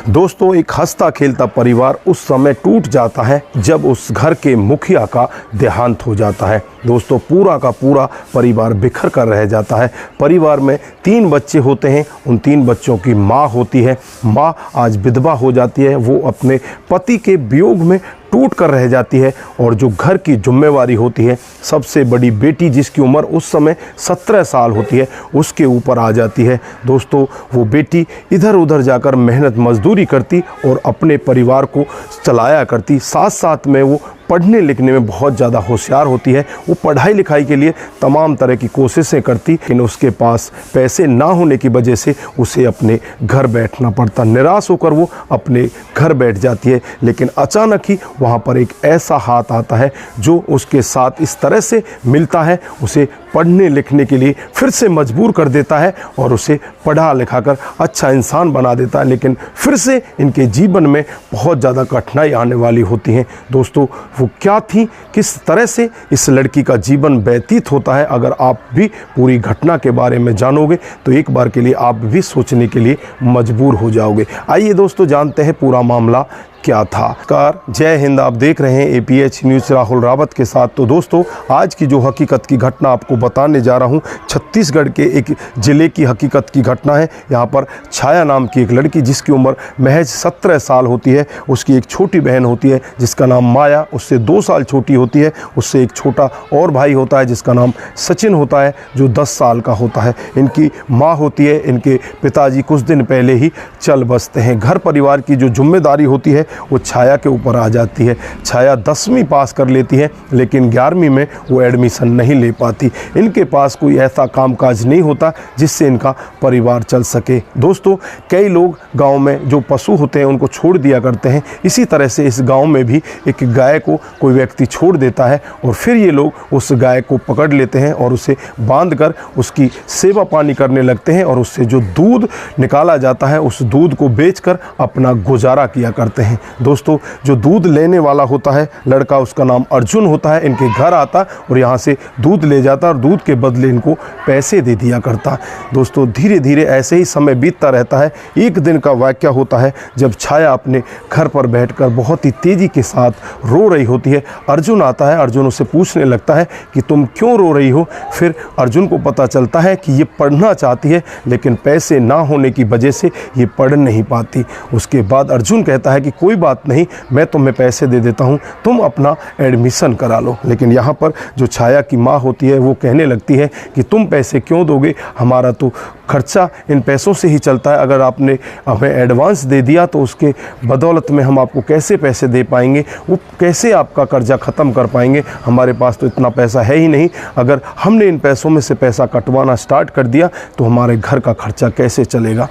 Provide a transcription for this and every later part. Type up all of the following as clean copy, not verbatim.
दोस्तों, एक हंसता खेलता परिवार उस समय टूट जाता है जब उस घर के मुखिया का देहांत हो जाता है। दोस्तों, पूरा का पूरा परिवार बिखर कर रह जाता है। परिवार में 3 बच्चे होते हैं। उन 3 बच्चों की माँ होती है। माँ आज विधवा हो जाती है। वो अपने पति के वियोग में टूट कर रह जाती है और जो घर की जिम्मेवारी होती है, सबसे बड़ी बेटी जिसकी उम्र उस समय 17 साल होती है, उसके ऊपर आ जाती है। दोस्तों, वो बेटी इधर उधर जाकर मेहनत मजदूरी करती और अपने परिवार को चलाया करती। साथ साथ में वो पढ़ने लिखने में बहुत ज़्यादा होशियार होती है। वो पढ़ाई लिखाई के लिए तमाम तरह की कोशिशें करती, लेकिन उसके पास पैसे ना होने की वजह से उसे अपने घर बैठना पड़ता। निराश होकर वो अपने घर बैठ जाती है, लेकिन अचानक ही वहाँ पर एक ऐसा हाथ आता है जो उसके साथ इस तरह से मिलता है, उसे पढ़ने लिखने के लिए फिर से मजबूर कर देता है और उसे पढ़ा लिखा कर अच्छा इंसान बना देता है। लेकिन फिर से इनके जीवन में बहुत ज़्यादा कठिनाई आने वाली होती हैं। दोस्तों, वो क्या थी, किस तरह से इस लड़की का जीवन व्यतीत होता है, अगर आप भी पूरी घटना के बारे में जानोगे तो एक बार के लिए आप भी सोचने के लिए मजबूर हो जाओगे। आइए दोस्तों, जानते हैं पूरा मामला क्या था। कार जय हिंद, आप देख रहे हैं APH न्यूज़ राहुल रावत के साथ। तो दोस्तों, आज की जो हकीकत की घटना आपको बताने जा रहा हूं, छत्तीसगढ़ के एक ज़िले की हकीकत की घटना है। यहां पर छाया नाम की एक लड़की जिसकी उम्र महज 17 साल होती है। उसकी एक छोटी बहन होती है जिसका नाम माया, उससे 2 साल छोटी होती है। उससे एक छोटा और भाई होता है जिसका नाम सचिन होता है, जो 10 साल का होता है। इनकी माँ होती है। इनके पिताजी कुछ दिन पहले ही चल बसते हैं। घर परिवार की जो जिम्मेदारी होती है वो छाया के ऊपर आ जाती है। छाया 10वीं पास कर लेती है, लेकिन 11वीं में वो एडमिशन नहीं ले पाती। इनके पास कोई ऐसा कामकाज नहीं होता जिससे इनका परिवार चल सके। दोस्तों, कई लोग गांव में जो पशु होते हैं उनको छोड़ दिया करते हैं। इसी तरह से इस गांव में भी एक गाय को कोई व्यक्ति छोड़ देता है और फिर ये लोग उस गाय को पकड़ लेते हैं और उसे बांध कर उसकी सेवा पानी करने लगते हैं और उससे जो दूध निकाला जाता है उस दूध को बेचकर अपना गुजारा किया करते हैं। दोस्तों, जो दूध लेने वाला होता है लड़का, उसका नाम अर्जुन होता है, इनके घर आता और यहाँ से दूध ले जाता और दूध के बदले इनको पैसे दे दिया करता। दोस्तों, धीरे धीरे ऐसे ही समय बीतता रहता है। एक दिन का वाक़या होता है जब छाया अपने घर पर बैठकर बहुत ही तेज़ी के साथ रो रही होती है। अर्जुन आता है। अर्जुन उसे पूछने लगता है कि तुम क्यों रो रही हो। फिर अर्जुन को पता चलता है कि ये पढ़ना चाहती है, लेकिन पैसे ना होने की वजह से ये पढ़ नहीं पाती। उसके बाद अर्जुन कहता है कि कोई बात नहीं, मैं तुम्हें पैसे दे देता हूँ, तुम अपना एडमिशन करा लो। लेकिन यहाँ पर जो छाया की माँ होती है वो कहने लगती है कि तुम पैसे क्यों दोगे, हमारा तो खर्चा इन पैसों से ही चलता है। अगर आपने हमें एडवांस दे दिया तो उसके बदौलत में हम आपको कैसे पैसे दे पाएंगे, वो कैसे आपका कर्जा ख़त्म कर पाएंगे। हमारे पास तो इतना पैसा है ही नहीं। अगर हमने इन पैसों में से पैसा कटवाना स्टार्ट कर दिया तो हमारे घर का खर्चा कैसे चलेगा।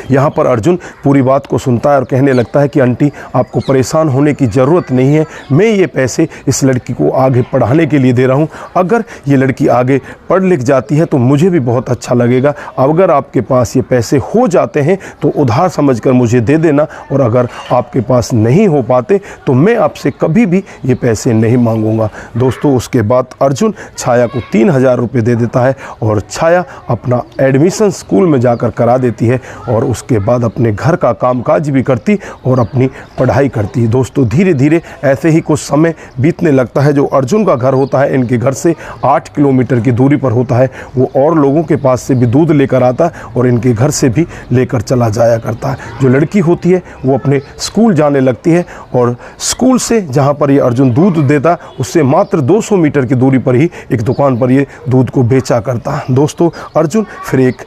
यहाँ पर अर्जुन पूरी बात को सुनता है और कहने लगता है कि आंटी, आपको परेशान होने की ज़रूरत नहीं है। मैं ये पैसे इस लड़की को आगे पढ़ाने के लिए दे रहा हूँ। अगर ये लड़की आगे पढ़ लिख जाती है तो मुझे भी बहुत अच्छा लगेगा। अगर आपके पास ये पैसे हो जाते हैं तो उधार समझकर मुझे दे देना, और अगर आपके पास नहीं हो पाते तो मैं आपसे कभी भी ये पैसे नहीं मांगूंगा। दोस्तों, उसके बाद अर्जुन छाया को 3000 रुपये दे देता है और छाया अपना एडमिशन स्कूल में जाकर करा देती है और उसके बाद अपने घर का कामकाज भी करती और अपनी पढ़ाई करती। दोस्तों, धीरे धीरे ऐसे ही कुछ समय बीतने लगता है। जो अर्जुन का घर होता है इनके घर से 8 किलोमीटर की दूरी पर होता है। वो और लोगों के पास से भी दूध लेकर आता और इनके घर से भी लेकर चला जाया करता है। जो लड़की होती है वो अपने स्कूल जाने लगती है और स्कूल से जहाँ पर ये अर्जुन दूध देता उससे मात्र 200 मीटर की दूरी पर ही एक दुकान पर ये दूध को बेचा करता। दोस्तों, अर्जुन फिर एक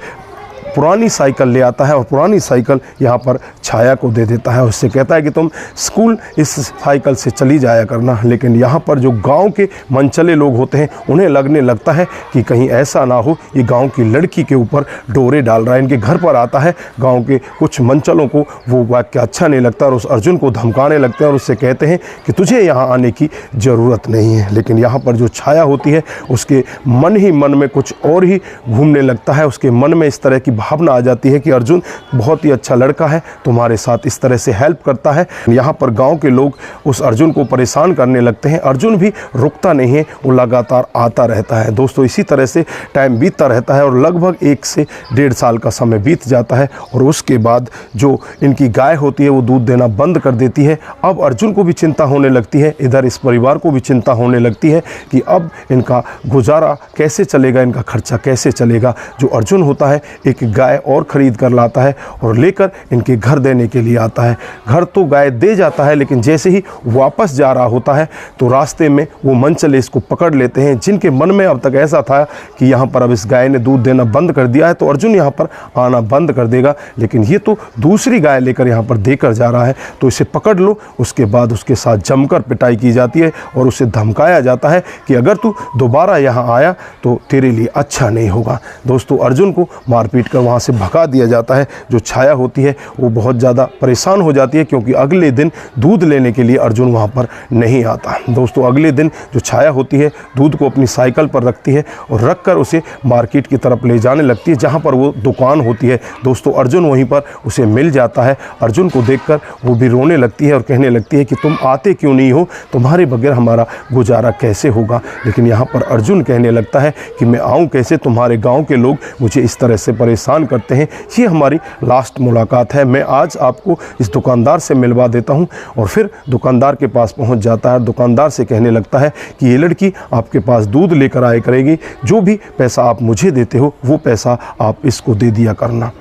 पुरानी साइकिल ले आता है और पुरानी साइकिल यहाँ पर छाया को दे देता है। उससे कहता है कि तुम स्कूल इस साइकिल से चली जाया करना। लेकिन यहाँ पर जो गांव के मनचले लोग होते हैं उन्हें लगने लगता है कि कहीं ऐसा ना हो ये गांव की लड़की के ऊपर डोरे डाल रहा है। इनके घर पर आता है। गांव के कुछ मनचलों को वो वाक्य अच्छा नहीं लगता और उस अर्जुन को धमकाने लगते हैं और उससे कहते हैं कि तुझे यहाँ आने की ज़रूरत नहीं है। लेकिन यहाँ पर जो छाया होती है उसके मन ही मन में कुछ और ही घूमने लगता है। उसके मन में इस तरह की भावना आ जाती है कि अर्जुन बहुत ही अच्छा लड़का है, तुम्हारे साथ इस तरह से हेल्प करता है। यहाँ पर गांव के लोग उस अर्जुन को परेशान करने लगते हैं। अर्जुन भी रुकता नहीं है, वो लगातार आता रहता है। दोस्तों इसी तरह से टाइम बीतता रहता है और लगभग 1 से 1.5 साल का समय बीत जाता है और उसके बाद जो इनकी गाय होती है वो दूध देना बंद कर देती है। अब अर्जुन को भी चिंता होने लगती है, इधर इस परिवार को भी चिंता होने लगती है कि अब इनका गुजारा कैसे चलेगा, इनका खर्चा कैसे चलेगा। जो अर्जुन होता है एक गाय और ख़रीद कर लाता है और लेकर इनके घर देने के लिए आता है। घर तो गाय दे जाता है, लेकिन जैसे ही वापस जा रहा होता है तो रास्ते में वो मनचले इसको पकड़ लेते हैं, जिनके मन में अब तक ऐसा था कि यहाँ पर अब इस गाय ने दूध देना बंद कर दिया है तो अर्जुन यहाँ पर आना बंद कर देगा, लेकिन ये तो दूसरी गाय लेकर यहाँ पर देकर जा रहा है, तो इसे पकड़ लो। उसके बाद उसके साथ जमकर पिटाई की जाती है और उसे धमकाया जाता है कि अगर तू दोबारा यहाँ आया तो तेरे लिए अच्छा नहीं होगा। दोस्तों अर्जुन को मारपीट कर वहाँ से भगा दिया जाता है। जो छाया होती है वो बहुत ज़्यादा परेशान हो जाती है, क्योंकि अगले दिन दूध लेने के लिए अर्जुन वहाँ पर नहीं आता। दोस्तों अगले दिन जो छाया होती है दूध को अपनी साइकिल पर रखती है और रख कर उसे मार्केट की तरफ ले जाने लगती है, जहाँ पर वो दुकान होती है। दोस्तों अर्जुन वहीं पर उसे मिल जाता है। अर्जुन को देखकर वो भी रोने लगती है और कहने लगती है कि तुम आते क्यों नहीं हो, तुम्हारे बगैर हमारा गुजारा कैसे होगा। लेकिन यहाँ पर अर्जुन कहने लगता है कि मैं आऊँ कैसे, तुम्हारे गाँव के लोग मुझे इस तरह से परेशान करते हैं। ये हमारी लास्ट मुलाकात है, मैं आज आपको इस दुकानदार से मिलवा देता हूँ। और फिर दुकानदार के पास पहुँच जाता है। दुकानदार से कहने लगता है कि ये लड़की आपके पास दूध लेकर आया करेगी, जो भी पैसा आप मुझे देते हो वो पैसा आप इसको दे दिया करना।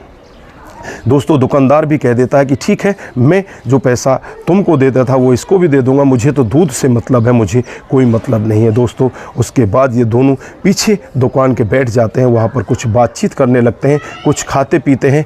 दोस्तों दुकानदार भी कह देता है कि ठीक है, मैं जो पैसा तुमको देता था वो इसको भी दे दूंगा, मुझे तो दूध से मतलब है, मुझे कोई मतलब नहीं है। दोस्तों उसके बाद ये दोनों पीछे दुकान के बैठ जाते हैं, वहाँ पर कुछ बातचीत करने लगते हैं, कुछ खाते पीते हैं।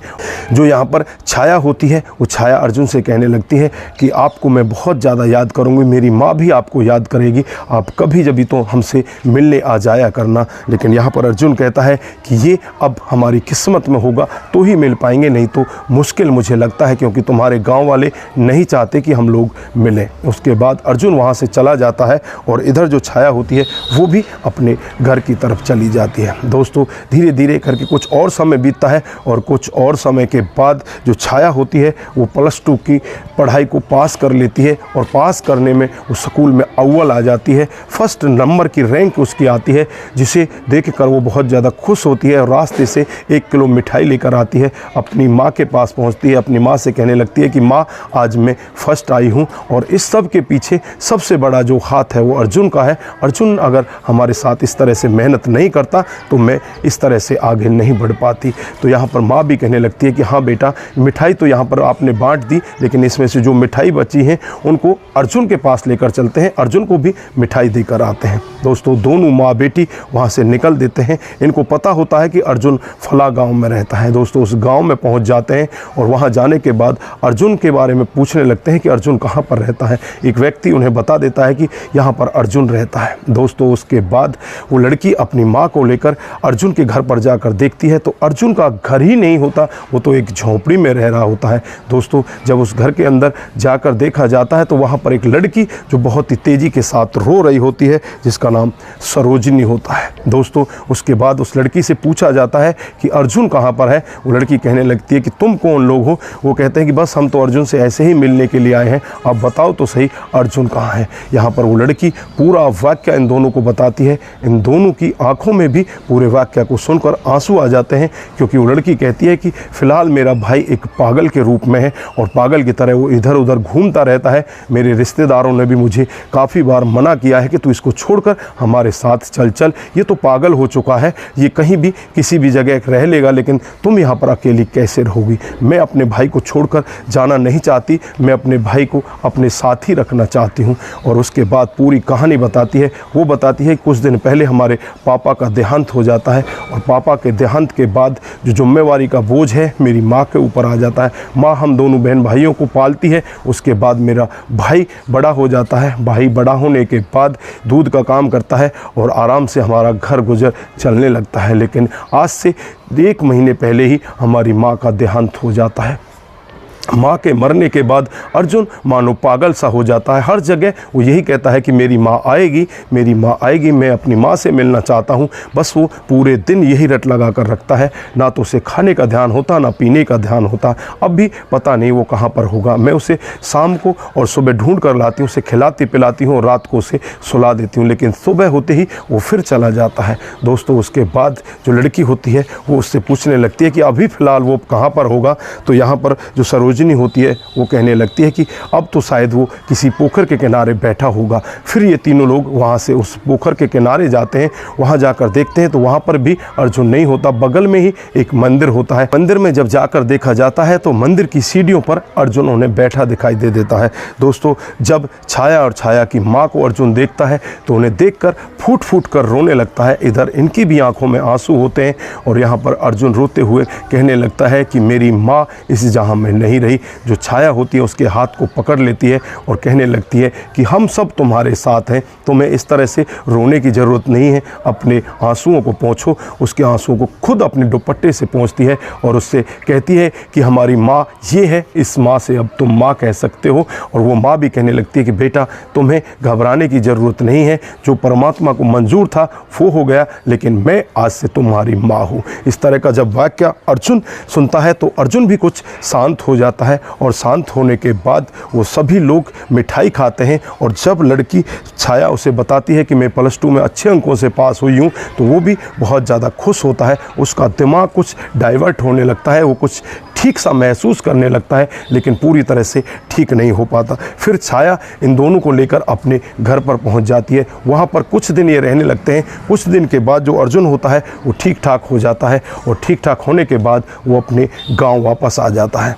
जो यहाँ पर छाया होती है वो छाया अर्जुन से कहने लगती है कि आपको मैं बहुत ज़्यादा याद करूँगी, मेरी माँ भी आपको याद करेगी, आप कभी जब तो हमसे मिलने आ जाया करना। लेकिन यहाँ पर अर्जुन कहता है कि ये अब हमारी किस्मत में होगा तो ही मिल पाएंगे, नहीं तो मुश्किल मुझे लगता है, क्योंकि तुम्हारे गांव वाले नहीं चाहते कि हम लोग मिलें। उसके बाद अर्जुन वहां से चला जाता है और इधर जो छाया होती है वो भी अपने घर की तरफ चली जाती है। दोस्तों धीरे धीरे करके कुछ और समय बीतता है और कुछ और समय के बाद जो छाया होती है वो +2 की पढ़ाई को पास कर लेती है और पास करने में वो स्कूल में अव्वल आ जाती है। फर्स्ट नंबर की रैंक उसकी आती है, जिसे देखकर वो बहुत ज़्यादा खुश होती है और रास्ते से 1 किलो मिठाई लेकर आती है। अपनी माँ के पास पहुंचती है, अपनी माँ से कहने लगती है कि माँ आज मैं फर्स्ट आई हूँ और इस सब के पीछे सबसे बड़ा जो हाथ है वो अर्जुन का है। अर्जुन अगर हमारे साथ इस तरह से मेहनत नहीं करता तो मैं इस तरह से आगे नहीं बढ़ पाती। तो यहाँ पर माँ भी कहने लगती है कि हाँ बेटा, मिठाई तो यहाँ पर आपने बांट दी, लेकिन इसमें से जो मिठाई बची हैं उनको अर्जुन के पास लेकर चलते हैं, अर्जुन को भी मिठाई देकर आते हैं। दोस्तों दोनों माँ बेटी वहाँ से निकल देते हैं। इनको पता होता है कि अर्जुन फला गाँव में रहता है। दोस्तों उस गाँव में पहुँच जाते हैं और वहाँ जाने के बाद अर्जुन के बारे में पूछने लगते हैं कि अर्जुन कहाँ पर रहता है। एक व्यक्ति उन्हें बता देता है कि यहाँ पर अर्जुन रहता है। दोस्तों उसके बाद वो लड़की अपनी माँ को लेकर अर्जुन के घर पर जाकर देखती है तो अर्जुन का घर ही नहीं होता, वो तो एक झोंपड़ी में रह रहा होता है। दोस्तों जब उस घर के अंदर जाकर देखा जाता है तो वहाँ पर एक लड़की जो बहुत ही तेज़ी के साथ रो रही होती है, जिसका नाम सरोजिनी होता है। दोस्तों उसके बाद उस लड़की से पूछा जाता है कि अर्जुन कहाँ पर है। वो लड़की कहने लगती है कि तुम कौन लोग हो। वो कहते हैं कि बस हम तो अर्जुन से ऐसे ही मिलने के लिए आए हैं, आप बताओ तो सही अर्जुन कहाँ है। यहाँ पर वो लड़की पूरा वाक्य इन दोनों को बताती है। इन दोनों की आंखों में भी पूरे वाक्य को सुनकर आंसू आ जाते हैं, क्योंकि वो लड़की कहती है कि फ़िलहाल मेरा भाई एक पागल के रूप में है और पागल की तरह वो इधर उधर घूमता रहता है। मेरे रिश्तेदारों ने भी मुझे काफ़ी बार मना किया है कि तू इसको छोड़कर हमारे साथ चल, ये तो पागल हो चुका है, ये कहीं भी किसी भी जगह रह लेगा, लेकिन तुम यहाँ पर अकेली कैसे रहोगी। मैं अपने भाई को छोड़कर जाना नहीं चाहती, मैं अपने भाई को अपने साथ ही रखना चाहती हूँ। और उसके बाद पूरी कहानी बताती है। वो बताती है कुछ दिन पहले हमारे पापा का देहांत हो जाता है और पापा के देहांत के बाद जो जिम्मेवारी का बोझ है मेरी माँ के ऊपर आ जाता है। माँ हम दोनों बहन भाइयों को पालती है। उसके बाद मेरा भाई बड़ा हो जाता है। भाई बड़ा होने के बाद दूध का काम करता है और आराम से हमारा घर गुजर चलने लगता है। लेकिन आज से 1 महीने पहले ही हमारी माँ का देहांत हो जाता है। माँ के मरने के बाद अर्जुन मानो पागल सा हो जाता है। हर जगह वो यही कहता है कि मेरी माँ आएगी, मेरी माँ आएगी, मैं अपनी माँ से मिलना चाहता हूँ। बस वो पूरे दिन यही रट लगा कर रखता है, ना तो उसे खाने का ध्यान होता, ना पीने का ध्यान होता। अब भी पता नहीं वो कहाँ पर होगा। मैं उसे शाम को और सुबह ढूंढ कर लाती हूँ, उसे खिलाती पिलाती हूँ और रात को उसे सुला देती हूँ, लेकिन सुबह होते ही वो फिर चला जाता है। दोस्तों, उसके बाद जो लड़की होती है वो उससे पूछने लगती है कि अभी फ़िलहाल वो कहाँ पर होगा। तो यहाँ पर जो सरोजनी होती है वो कहने लगती है कि अब तो शायद वो किसी पोखर के किनारे बैठा होगा। फिर ये तीनों लोग वहाँ से उस पोखर के किनारे जाते हैं। वहाँ जाकर देखते हैं तो वहाँ पर भी अर्जुन नहीं होता। बगल में ही एक मंदिर होता है। मंदिर में जब जाकर देखा जाता है तो मंदिर की सीढ़ियों पर अर्जुन उन्हें बैठा दिखाई दे देता है। दोस्तों, जब छाया और छाया की माँ को अर्जुन देखता है तो उन्हें देखकर फूट फूट कर रोने लगता है। इधर इनकी भी आंखों में आंसू होते हैं और यहाँ पर अर्जुन रोते हुए कहने लगता है कि मेरी माँ इस जहाँ में नहीं रही। जो छाया होती है उसके हाथ को पकड़ लेती है और कहने लगती है कि हम सब तुम्हारे साथ हैं, तुम्हें इस तरह से रोने की ज़रूरत नहीं है, अपने आंसुओं को पोंछो। उसके आंसुओं को खुद अपने दुपट्टे से पोंछती है और उससे कहती है कि हमारी माँ ये है, इस माँ से अब तुम माँ कह सकते हो। और वो माँ भी कहने लगती है कि बेटा, तुम्हें घबराने की ज़रूरत नहीं है, जो परमात्मा को मंजूर था वो हो गया, लेकिन मैं आज से तुम्हारी माँ हूँ। इस तरह का जब वाक्य अर्जुन सुनता है तो अर्जुन भी कुछ शांत हो जाता है और शांत होने के बाद वो सभी लोग मिठाई खाते हैं। और जब लड़की छाया उसे बताती है कि मैं +2 में अच्छे अंकों से पास हुई हूँ तो वो भी बहुत ज़्यादा खुश होता है। उसका दिमाग कुछ डाइवर्ट होने लगता है, वो कुछ ठीक सा महसूस करने लगता है, लेकिन पूरी तरह से ठीक नहीं हो पाता। फिर छाया इन दोनों को लेकर अपने घर पर पहुंच जाती है। वहाँ पर कुछ दिन ये रहने लगते हैं। कुछ दिन के बाद जो अर्जुन होता है वो ठीक ठाक हो जाता है और ठीक ठाक होने के बाद वो अपने गांव वापस आ जाता है।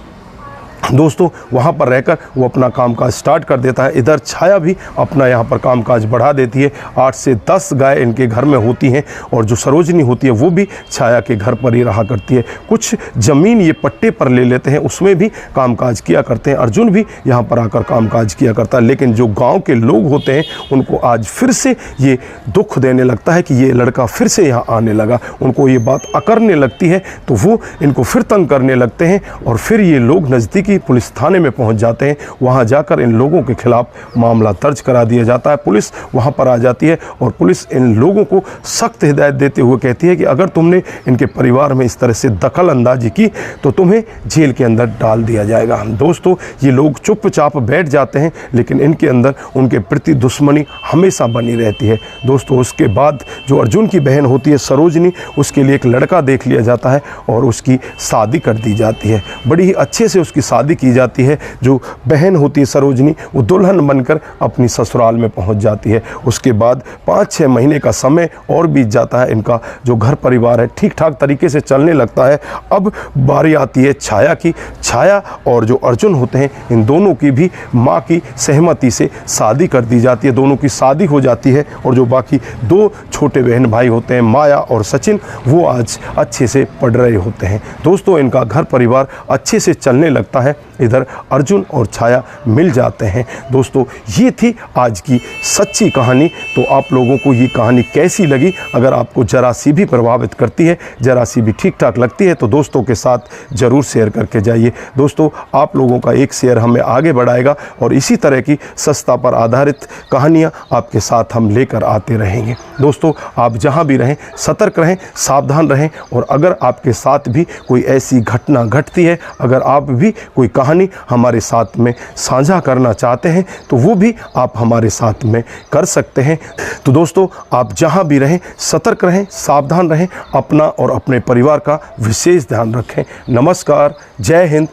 दोस्तों, वहाँ पर रहकर वो अपना कामकाज स्टार्ट कर देता है। इधर छाया भी अपना यहाँ पर कामकाज बढ़ा देती है। 8 से 10 गाय इनके घर में होती हैं और जो सरोजनी होती है वो भी छाया के घर पर ही रहा करती है। कुछ ज़मीन ये पट्टे पर ले लेते हैं, उसमें भी कामकाज किया करते हैं। अर्जुन भी यहाँ पर आकर कामकाज किया करता है, लेकिन जो गाँव के लोग होते हैं उनको आज फिर से ये दुख देने लगता है कि ये लड़का फिर से यहाँ आने लगा। उनको ये बात अकरने लगती है तो वो इनको फिर तंग करने लगते हैं और फिर ये लोग नज़दीकी पुलिस थाने में पहुंच जाते हैं। वहां जाकर इन लोगों के खिलाफ मामला दर्ज करा दिया जाता है। पुलिस वहां पर आ जाती है और पुलिस इन लोगों को सख्त हिदायत देते हुए कहती है कि अगर तुमने इनके परिवार में इस तरह से दखल अंदाजी की तो तुम्हें जेल के अंदर डाल दिया जाएगा। दोस्तों, ये लोग चुपचाप बैठ जाते हैं, लेकिन इनके अंदर उनके प्रति दुश्मनी हमेशा बनी रहती है। दोस्तों, उसके बाद जो अर्जुन की बहन होती है सरोजनी, उसके लिए एक लड़का देख लिया जाता है और उसकी शादी कर दी जाती है। बड़ी ही अच्छे से उसकी शादी की जाती है। जो बहन होती है सरोजनी, वो दुल्हन बनकर अपनी ससुराल में पहुंच जाती है। उसके बाद 5-6 महीने का समय और बीत जाता है। इनका जो घर परिवार है ठीक ठाक तरीके से चलने लगता है। अब बारी आती है छाया की। छाया और जो अर्जुन होते हैं इन दोनों की भी माँ की सहमति से शादी कर दी जाती है। दोनों की शादी हो जाती है और जो बाकी 2 छोटे बहन भाई होते हैं माया और सचिन, वो आज अच्छे से पढ़ रहे होते हैं। दोस्तों, इनका घर परिवार अच्छे से चलने लगता है। इधर अर्जुन और छाया मिल जाते हैं। दोस्तों, ये थी आज की सच्ची कहानी। तो आप लोगों को ये कहानी कैसी लगी? अगर आपको ज़रा सी भी प्रभावित करती है, ज़रा सी भी ठीक ठाक लगती है तो दोस्तों के साथ ज़रूर शेयर करके जाइए। दोस्तों, आप लोगों का एक शेयर हमें आगे बढ़ाएगा और इसी तरह की सस्ता पर आधारित कहानियाँ आपके साथ हम लेकर आते रहेंगे। दोस्तों, आप जहाँ भी रहें सतर्क रहें, सावधान रहें और अगर आपके साथ भी कोई ऐसी घटना घटती है, अगर आप भी कोई कहानी हमारे साथ में साझा करना चाहते हैं तो वो भी आप हमारे साथ में कर सकते हैं। तो दोस्तों, आप जहां भी रहें सतर्क रहें, सावधान रहें, अपना और अपने परिवार का विशेष ध्यान रखें। नमस्कार, जय हिंद,